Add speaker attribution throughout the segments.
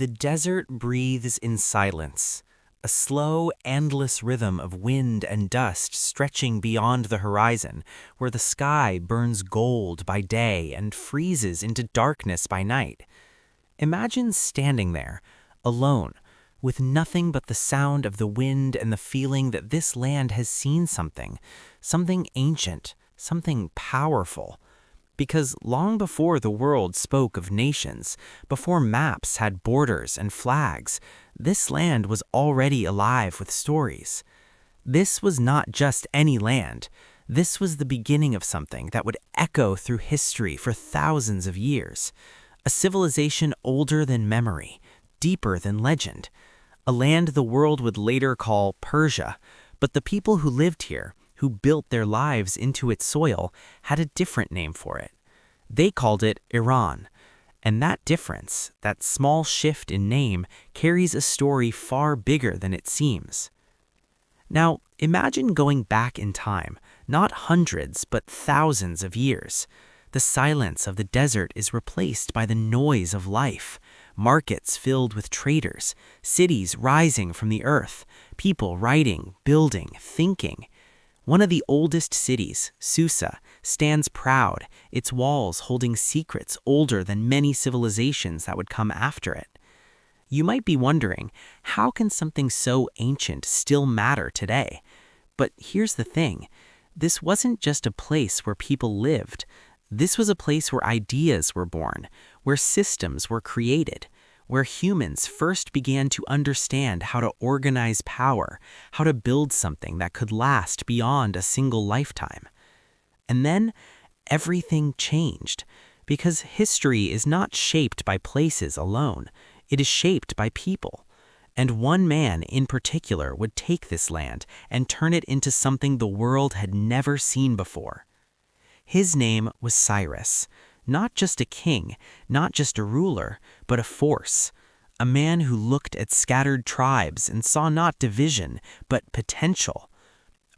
Speaker 1: The desert breathes in silence, a slow, endless rhythm of wind and dust stretching beyond the horizon, where the sky burns gold by day and freezes into darkness by night. Imagine standing there, alone, with nothing but the sound of the wind and the feeling that this land has seen something ancient, something powerful. Because long before the world spoke of nations, before maps had borders and flags, this land was already alive with stories. This was not just any land. This was the beginning of something that would echo through history for thousands of years. A civilization older than memory, deeper than legend. A land the world would later call Persia, but the people who lived here, who built their lives into its soil, had a different name for it. They called it Iran. And that difference, that small shift in name, carries a story far bigger than it seems. Now, imagine going back in time, not hundreds, but thousands of years. The silence of the desert is replaced by the noise of life. Markets filled with traders, cities rising from the earth, people writing, building, thinking. One of the oldest cities, Susa, stands proud, its walls holding secrets older than many civilizations that would come after it. You might be wondering, how can something so ancient still matter today? But here's the thing. This wasn't just a place where people lived. This was a place where ideas were born, where systems were created, where humans first began to understand how to organize power, how to build something that could last beyond a single lifetime. And then everything changed, because history is not shaped by places alone. It is shaped by people. And one man in particular would take this land and turn it into something the world had never seen before. His name was Cyrus. Not just a king, not just a ruler, but a force. A man who looked at scattered tribes and saw not division, but potential.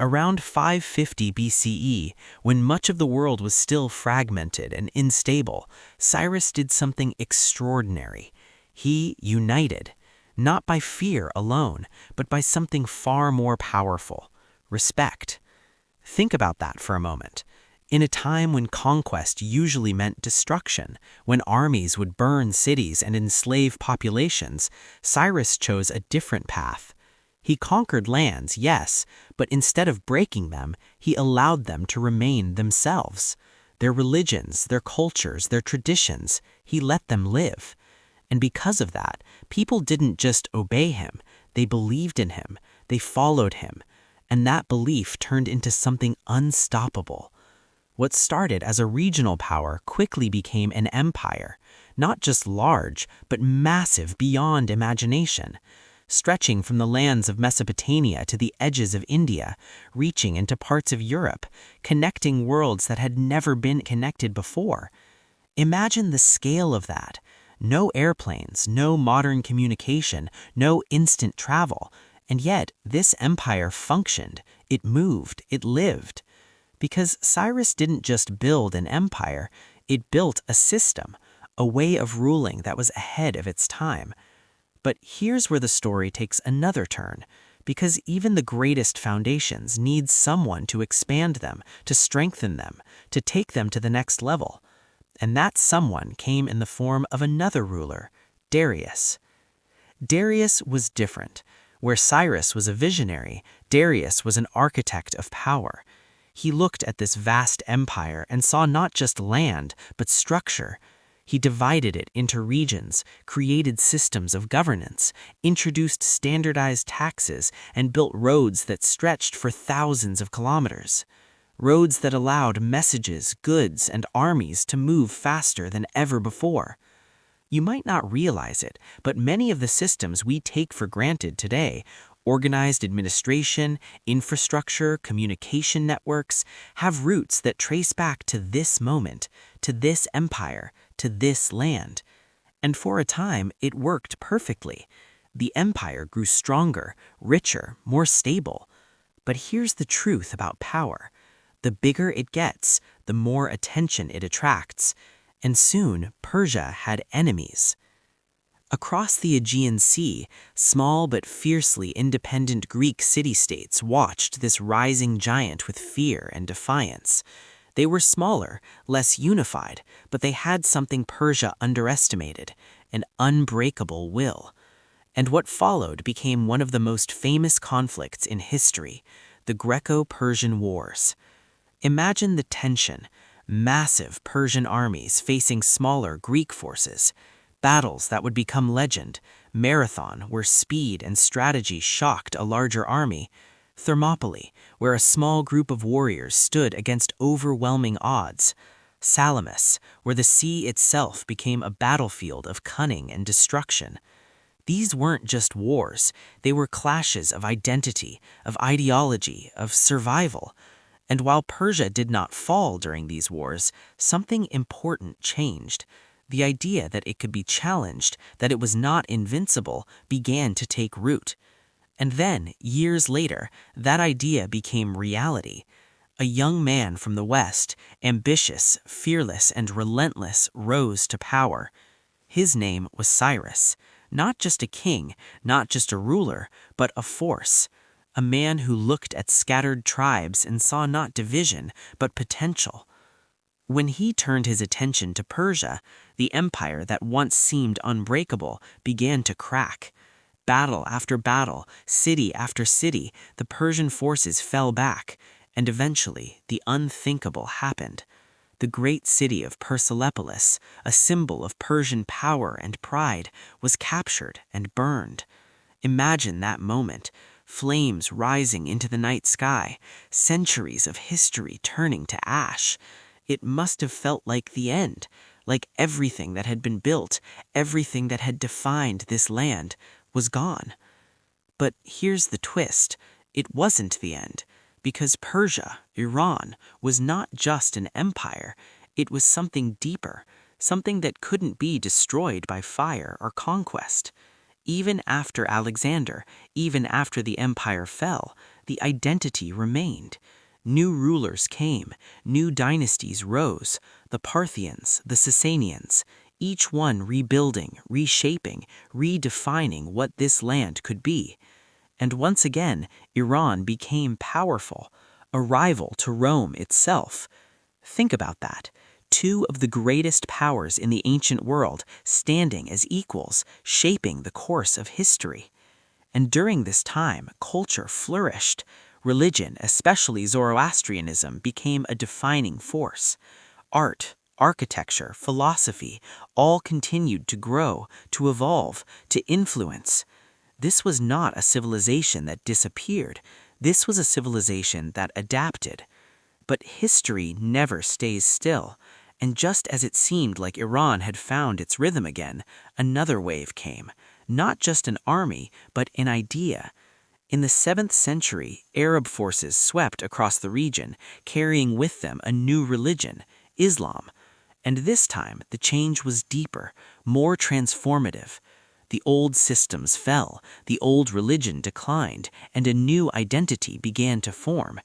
Speaker 1: Around 550 BCE, when much of the world was still fragmented and unstable, Cyrus did something extraordinary. He united, not by fear alone, but by something far more powerful: respect. Think about that for a moment. In a time when conquest usually meant destruction, when armies would burn cities and enslave populations, Cyrus chose a different path. He conquered lands, yes, but instead of breaking them, he allowed them to remain themselves. Their religions, their cultures, their traditions, he let them live. And because of that, people didn't just obey him, they believed in him, they followed him, and that belief turned into something unstoppable. What started as a regional power quickly became an empire, not just large, but massive beyond imagination, stretching from the lands of Mesopotamia to the edges of India, reaching into parts of Europe, connecting worlds that had never been connected before. Imagine the scale of that. No airplanes, no modern communication, no instant travel, and yet this empire functioned, it moved, it lived. Because Cyrus didn't just build an empire, it built a system, a way of ruling that was ahead of its time. But here's where the story takes another turn, because even the greatest foundations need someone to expand them, to strengthen them, to take them to the next level. And that someone came in the form of another ruler, Darius. Darius was different. Where Cyrus was a visionary, Darius was an architect of power. He looked at this vast empire and saw not just land, but structure. He divided it into regions, created systems of governance, introduced standardized taxes, and built roads that stretched for thousands of kilometers. Roads that allowed messages, goods, and armies to move faster than ever before. You might not realize it, but many of the systems we take for granted today, organized administration, infrastructure, communication networks, have roots that trace back to this moment, to this empire, to this land. And for a time, it worked perfectly. The empire grew stronger, richer, more stable. But here's the truth about power. The bigger it gets, the more attention it attracts. And soon, Persia had enemies. Across the Aegean Sea, small but fiercely independent Greek city-states watched this rising giant with fear and defiance. They were smaller, less unified, but they had something Persia underestimated, an unbreakable will. And what followed became one of the most famous conflicts in history, the Greco-Persian Wars. Imagine the tension, massive Persian armies facing smaller Greek forces, battles that would become legend, Marathon, where speed and strategy shocked a larger army, Thermopylae, where a small group of warriors stood against overwhelming odds, Salamis, where the sea itself became a battlefield of cunning and destruction. These weren't just wars, they were clashes of identity, of ideology, of survival. And while Persia did not fall during these wars, something important changed. The idea that it could be challenged, that it was not invincible, began to take root. And then, years later, that idea became reality. A young man from the West, ambitious, fearless, and relentless, rose to power. His name was Cyrus, not just a king, not just a ruler, but a force. A man who looked at scattered tribes and saw not division, but potential. When he turned his attention to Persia, the empire that once seemed unbreakable began to crack. Battle after battle, city after city, the Persian forces fell back, and eventually the unthinkable happened. The great city of Persepolis, a symbol of Persian power and pride, was captured and burned. Imagine that moment, flames rising into the night sky, centuries of history turning to ash. It must have felt like the end, like everything that had been built, everything that had defined this land, was gone. But here's the twist. It wasn't the end, because Persia, Iran, was not just an empire. It was something deeper, something that couldn't be destroyed by fire or conquest. Even after Alexander, even after the empire fell, the identity remained. New rulers came, new dynasties rose, the Parthians, the Sasanians, each one rebuilding, reshaping, redefining what this land could be. And once again, Iran became powerful, a rival to Rome itself. Think about that. Two of the greatest powers in the ancient world standing as equals, shaping the course of history. And during this time, culture flourished. Religion, especially Zoroastrianism, became a defining force. Art, architecture, philosophy, all continued to grow, to evolve, to influence. This was not a civilization that disappeared. This was a civilization that adapted. But history never stays still. And just as it seemed like Iran had found its rhythm again, another wave came. Not just an army, but an idea. In the 7th century, Arab forces swept across the region, carrying with them a new religion, Islam. And this time, the change was deeper, more transformative. The old systems fell, the old religion declined, and a new identity began to form.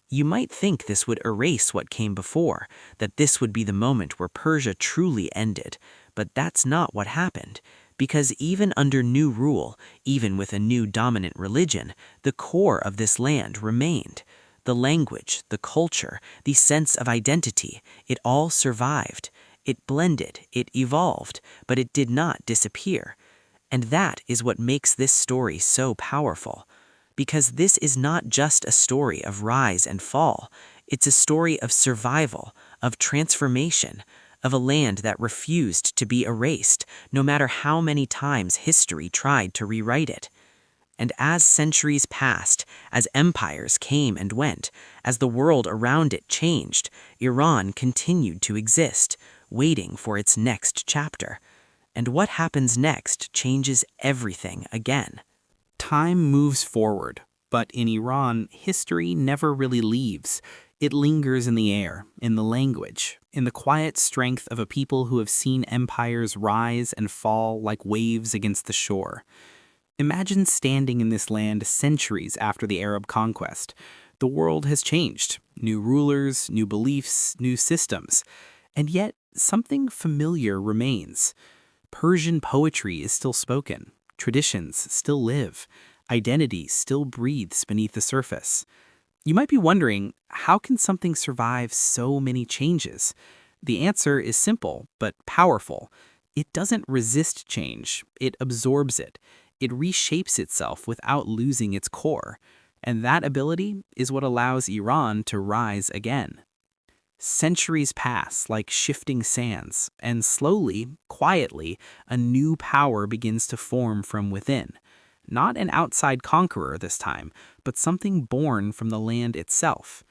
Speaker 1: You might think this would erase what came before, that this would be the moment where Persia truly ended, but that's not what happened. Because even under new rule, even with a new dominant religion, the core of this land remained. The language, the culture, the sense of identity, it all survived. It blended, it evolved, but it did not disappear. And that is what makes this story so powerful. Because this is not just a story of rise and fall. It's a story of survival, of transformation, of a land that refused to be erased, no matter how many times history tried to rewrite it. And as centuries passed, as empires came and went, as the world around it changed, Iran continued to exist, waiting for its next chapter. And what happens next changes everything again.
Speaker 2: Time moves forward, but in Iran, history never really leaves. It lingers in the air, in the language, in the quiet strength of a people who have seen empires rise and fall like waves against the shore. Imagine standing in this land centuries after the Arab conquest. The world has changed. New rulers, new beliefs, new systems. And yet, something familiar remains. Persian poetry is still spoken, traditions still live, identity still breathes beneath the surface. You might be wondering, how can something survive so many changes? The answer is simple but powerful. It doesn't resist change, it absorbs it. It reshapes itself without losing its core. And that ability is what allows Iran to rise again. Centuries pass like shifting sands, and slowly, quietly, a new power begins to form from within. Not an outside conqueror this time, but something born from the land itself.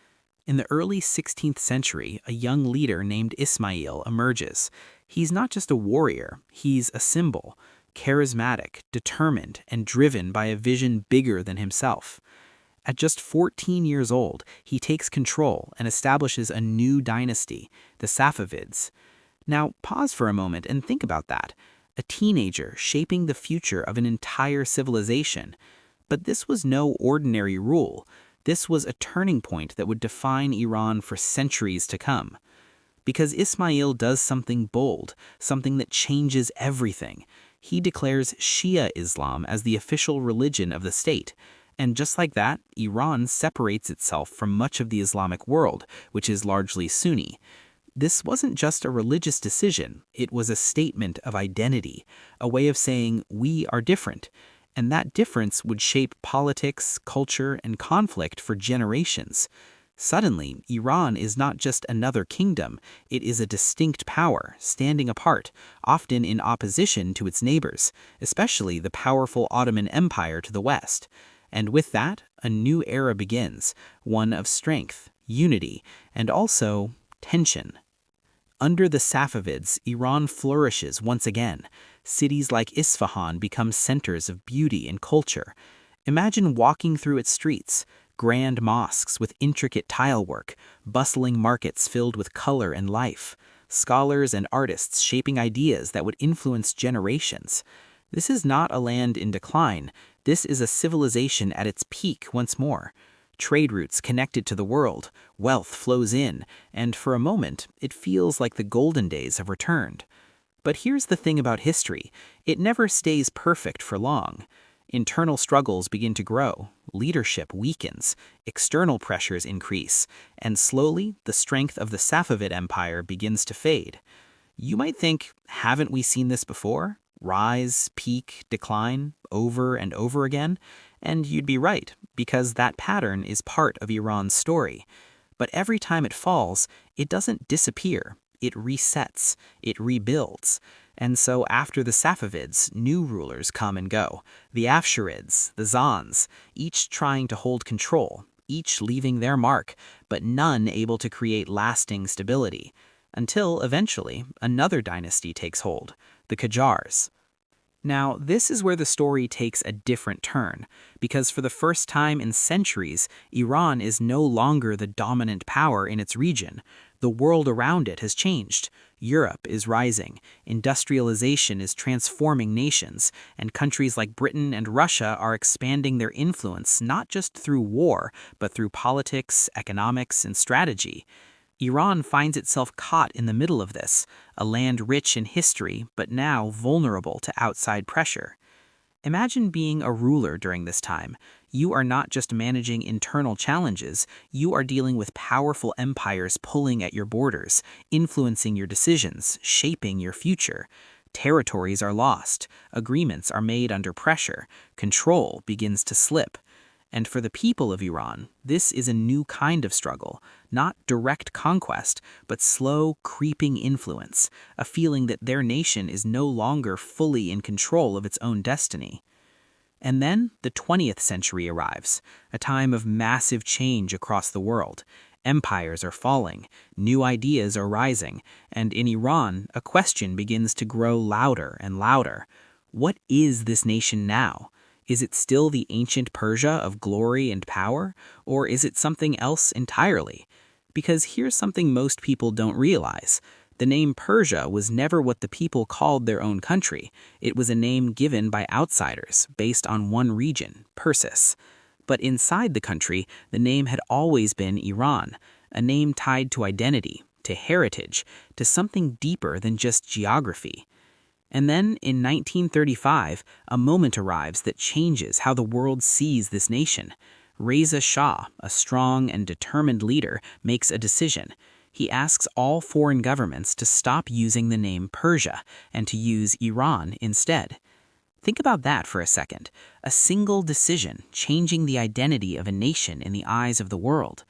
Speaker 2: In the early 16th century, a young leader named Ismail emerges. He's not just a warrior, he's a symbol, charismatic, determined, and driven by a vision bigger than himself. At just 14 years old, he takes control and establishes a new dynasty, the Safavids. Now, pause for a moment and think about that. A teenager shaping the future of an entire civilization. But this was no ordinary rule. This was a turning point that would define Iran for centuries to come. Because Ismail does something bold, something that changes everything. He declares Shia Islam as the official religion of the state. And just like that, Iran separates itself from much of the Islamic world, which is largely Sunni. This wasn't just a religious decision, it was a statement of identity, a way of saying we are different. And that difference would shape politics, culture, and conflict for generations. Suddenly, Iran is not just another kingdom, it is a distinct power, standing apart, often in opposition to its neighbors, especially the powerful Ottoman Empire to the west. And with that, a new era begins, one of strength, unity, and also tension. Under the Safavids, Iran flourishes once again. Cities like Isfahan become centers of beauty and culture. Imagine walking through its streets, grand mosques with intricate tilework, bustling markets filled with color and life, scholars and artists shaping ideas that would influence generations. This is not a land in decline. This is a civilization at its peak once more. Trade routes connected to the world, wealth flows in, and for a moment, it feels like the golden days have returned. But here's the thing about history. It never stays perfect for long. Internal struggles begin to grow, leadership weakens, external pressures increase, and slowly the strength of the Safavid Empire begins to fade. You might think, haven't we seen this before? Rise, peak, decline, over and over again? And you'd be right, because that pattern is part of Iran's story. But every time it falls, it doesn't disappear. It resets, it rebuilds. And so after the Safavids, new rulers come and go. The Afsharids, the Zans, each trying to hold control, each leaving their mark, but none able to create lasting stability. Until, eventually, another dynasty takes hold, the Qajars. Now, this is where the story takes a different turn, because for the first time in centuries, Iran is no longer the dominant power in its region. The world around it has changed. Europe is rising, industrialization is transforming nations, and countries like Britain and Russia are expanding their influence not just through war, but through politics, economics, and strategy. Iran finds itself caught in the middle of this, a land rich in history, but now vulnerable to outside pressure. Imagine being a ruler during this time. You are not just managing internal challenges, you are dealing with powerful empires pulling at your borders, influencing your decisions, shaping your future. Territories are lost, agreements are made under pressure, control begins to slip. And for the people of Iran, this is a new kind of struggle, not direct conquest, but slow, creeping influence, a feeling that their nation is no longer fully in control of its own destiny. And then the 20th century arrives, a time of massive change across the world. Empires are falling, new ideas are rising, and in Iran, a question begins to grow louder and louder. What is this nation now? Is it still the ancient Persia of glory and power, or is it something else entirely? Because here's something most people don't realize. The name Persia was never what the people called their own country. It was a name given by outsiders, based on one region, Persis. But inside the country, the name had always been Iran, a name tied to identity, to heritage, to something deeper than just geography. And then, in 1935, a moment arrives that changes how the world sees this nation. Reza Shah, a strong and determined leader, makes a decision. He asks all foreign governments to stop using the name Persia and to use Iran instead. Think about that for a second. A single decision changing the identity of a nation in the eyes of the world.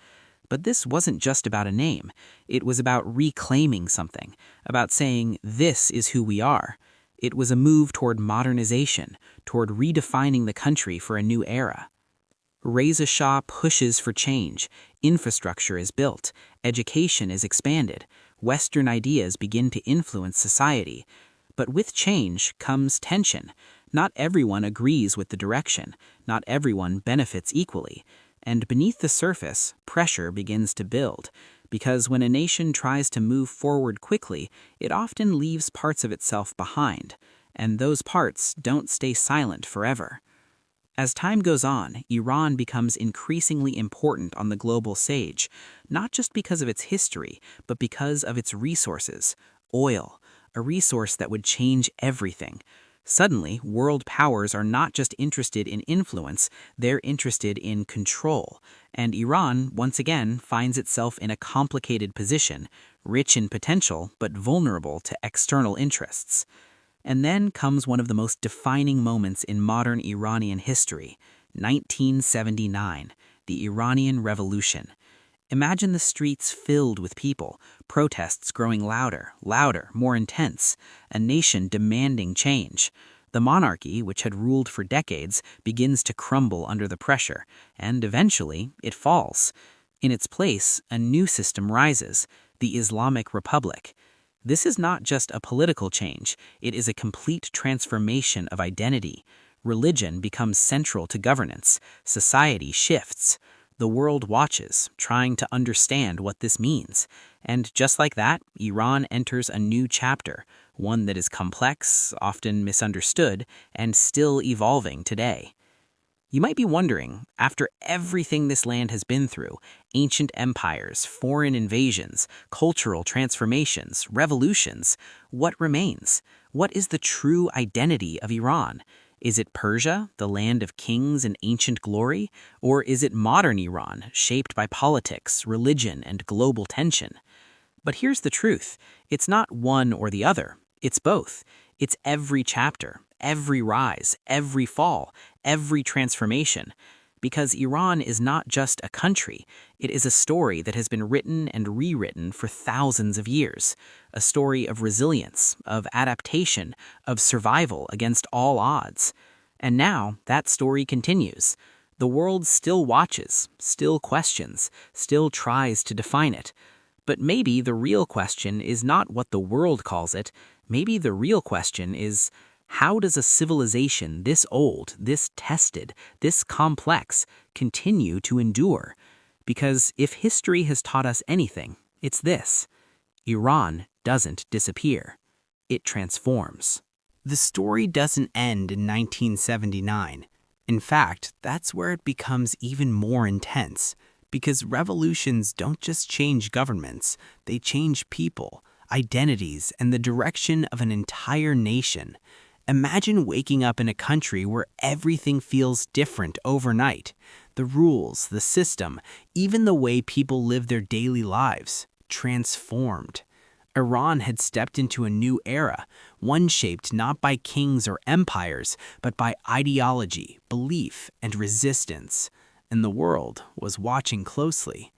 Speaker 2: But this wasn't just about a name. It was about reclaiming something, about saying, this is who we are. It was a move toward modernization, toward redefining the country for a new era. Reza Shah pushes for change. Infrastructure is built. Education is expanded. Western ideas begin to influence society. But with change comes tension. Not everyone agrees with the direction. Not everyone benefits equally. And beneath the surface, pressure begins to build. Because when a nation tries to move forward quickly, it often leaves parts of itself behind. And those parts don't stay silent forever. As time goes on, Iran becomes increasingly important on the global stage, not just because of its history, but because of its resources. Oil, a resource that would change everything. Suddenly, world powers are not just interested in influence, they're interested in control. And Iran, once again, finds itself in a complicated position, rich in potential, but vulnerable to external interests. And then comes one of the most defining moments in modern Iranian history, 1979, the Iranian Revolution. Imagine the streets filled with people, protests growing louder, more intense, a nation demanding change. The monarchy, which had ruled for decades, begins to crumble under the pressure, and eventually it falls. In its place, a new system rises, the Islamic Republic. This is not just a political change, it is a complete transformation of identity. Religion becomes central to governance, society shifts. The world watches, trying to understand what this means. And just like that, Iran enters a new chapter, one that is complex, often misunderstood, and still evolving today. You might be wondering, after everything this land has been through, ancient empires, foreign invasions, cultural transformations, revolutions, what remains? What is the true identity of Iran? Is it Persia, the land of kings and ancient glory? Or is it modern Iran, shaped by politics, religion, and global tension? But here's the truth. It's not one or the other. It's both. It's every chapter, every rise, every fall, every transformation. Because Iran is not just a country, it is a story that has been written and rewritten for thousands of years. A story of resilience, of adaptation, of survival against all odds. And now that story continues. The world still watches, still questions, still tries to define it. But maybe the real question is not what the world calls it. Maybe the real question is, how does a civilization this old, this tested, this complex continue to endure? Because if history has taught us anything, it's this. Iran doesn't disappear. It transforms. The story doesn't end in 1979. In fact, that's where it becomes even more intense. Because revolutions don't just change governments, they change people, identities, and the direction of an entire nation. Imagine waking up in a country where everything feels different overnight. The rules, the system, even the way people live their daily lives, transformed. Iran had stepped into a new era, one shaped not by kings or empires, but by ideology, belief, and resistance. And the world was watching closely.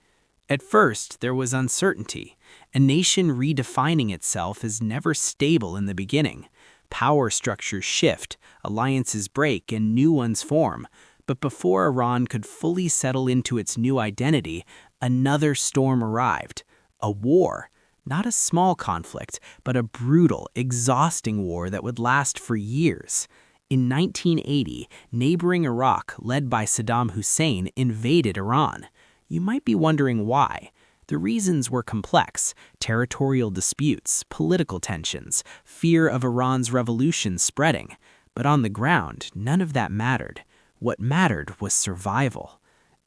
Speaker 2: At first, there was uncertainty. A nation redefining itself is never stable in the beginning. Power structures shift, alliances break, and new ones form. But before Iran could fully settle into its new identity, another storm arrived. A war. Not a small conflict, but a brutal, exhausting war that would last for years. In 1980, neighboring Iraq, led by Saddam Hussein, invaded Iran. You might be wondering why. The reasons were complex: territorial disputes, political tensions, fear of Iran's revolution spreading. But on the ground, none of that mattered. What mattered was survival.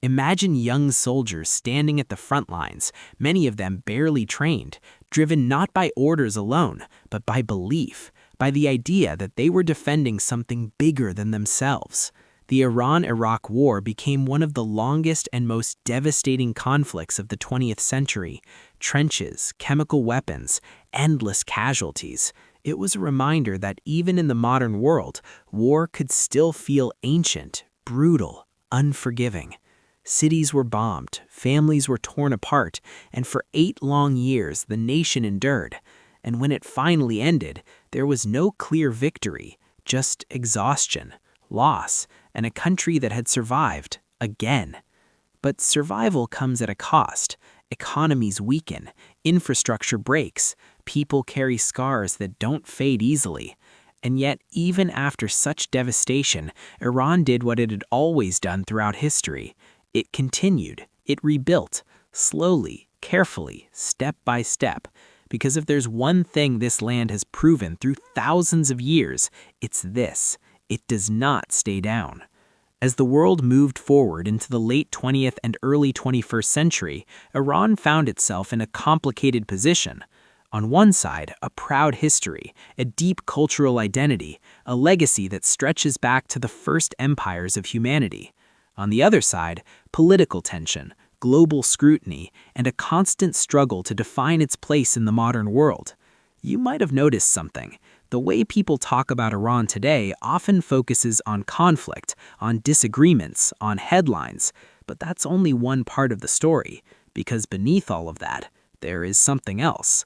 Speaker 2: Imagine young soldiers standing at the front lines, many of them barely trained, driven not by orders alone, but by belief, by the idea that they were defending something bigger than themselves. The Iran-Iraq War became one of the longest and most devastating conflicts of the 20th century. Trenches, chemical weapons, endless casualties. It was a reminder that even in the modern world, war could still feel ancient, brutal, unforgiving. Cities were bombed, families were torn apart, and for 8 long years the nation endured. And when it finally ended, there was no clear victory, just exhaustion, loss, and a country that had survived again. But survival comes at a cost. Economies weaken, infrastructure breaks, people carry scars that don't fade easily. And yet, even after such devastation, Iran did what it had always done throughout history. It continued, it rebuilt, slowly, carefully, step by step. Because if there's one thing this land has proven through thousands of years, it's this: it does not stay down. As the world moved forward into the late 20th and early 21st century, Iran found itself in a complicated position. On one side, a proud history, a deep cultural identity, a legacy that stretches back to the first empires of humanity. On the other side, political tension, global scrutiny, and a constant struggle to define its place in the modern world. You might have noticed something. The way people talk about Iran today often focuses on conflict, on disagreements, on headlines, but that's only one part of the story, because beneath all of that, there is something else.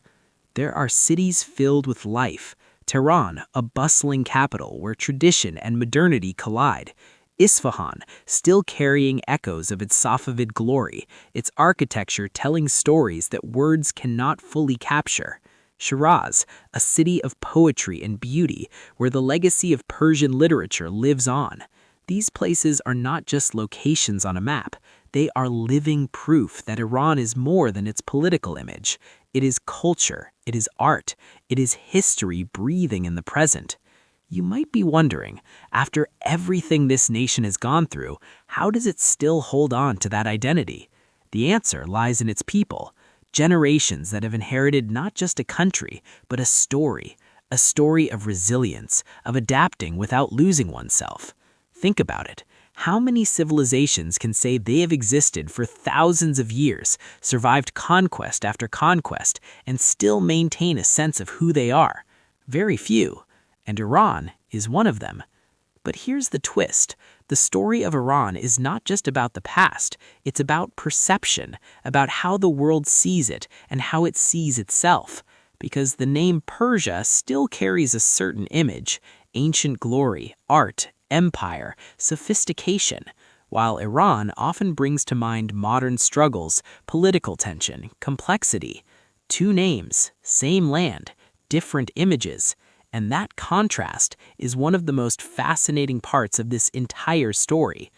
Speaker 2: There are cities filled with life. Tehran, a bustling capital where tradition and modernity collide. Isfahan, still carrying echoes of its Safavid glory, its architecture telling stories that words cannot fully capture. Shiraz, a city of poetry and beauty, where the legacy of Persian literature lives on. These places are not just locations on a map. They are living proof that Iran is more than its political image. It is culture, it is art, it is history breathing in the present. You might be wondering, after everything this nation has gone through, how does it still hold on to that identity? The answer lies in its people. Generations that have inherited not just a country, but a story of resilience, of adapting without losing oneself. Think about it. How many civilizations can say they have existed for thousands of years, survived conquest after conquest, and still maintain a sense of who they are? Very few. And Iran is one of them. But here's the twist. The story of Iran is not just about the past. It's about perception, about how the world sees it and how it sees itself. Because the name Persia still carries a certain image: ancient glory, art, empire, sophistication, while Iran often brings to mind modern struggles, political tension, complexity. 2 names, same land, different images. And that contrast is one of the most fascinating parts of this entire story.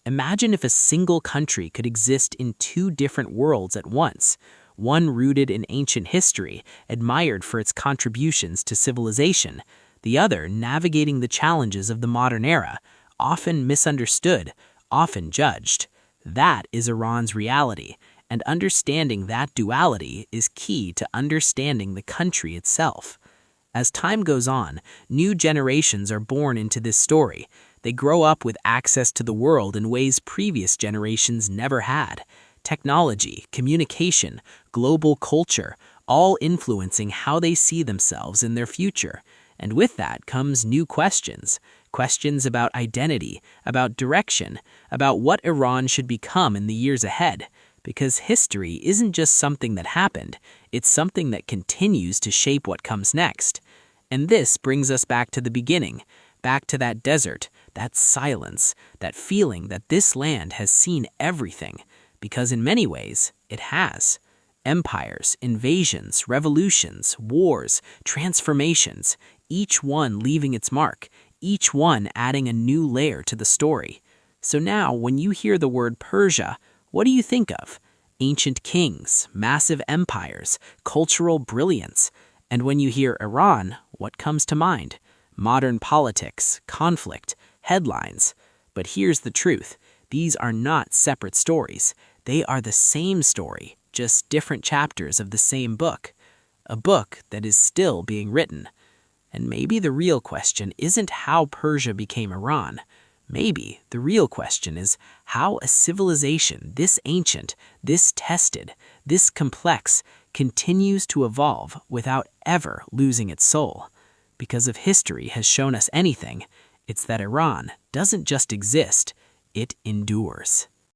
Speaker 2: Imagine if a single country could exist in 2 different worlds at once, one rooted in ancient history, admired for its contributions to civilization, the other navigating the challenges of the modern era, often misunderstood, often judged. That is Iran's reality, and understanding that duality is key to understanding the country itself. As time goes on, new generations are born into this story. They grow up with access to the world in ways previous generations never had. Technology, communication, global culture, all influencing how they see themselves in their future. And with that comes new questions. Questions about identity, about direction, about what Iran should become in the years ahead. Because history isn't just something that happened, it's something that continues to shape what comes next. And this brings us back to the beginning, back to that desert, that silence, that feeling that this land has seen everything, because in many ways, it has. Empires, invasions, revolutions, wars, transformations, each one leaving its mark, each one adding a new layer to the story. So now, when you hear the word Persia, what do you think of? Ancient kings, massive empires, cultural brilliance. And when you hear Iran, what comes to mind? Modern politics, conflict, headlines. But here's the truth. These are not separate stories. They are the same story, just different chapters of the same book. A book that is still being written. And maybe the real question isn't how Persia became Iran. Maybe the real question is how a civilization this ancient, this tested, this complex continues to evolve without ever losing its soul. Because if history has shown us anything, it's that Iran doesn't just exist, it endures.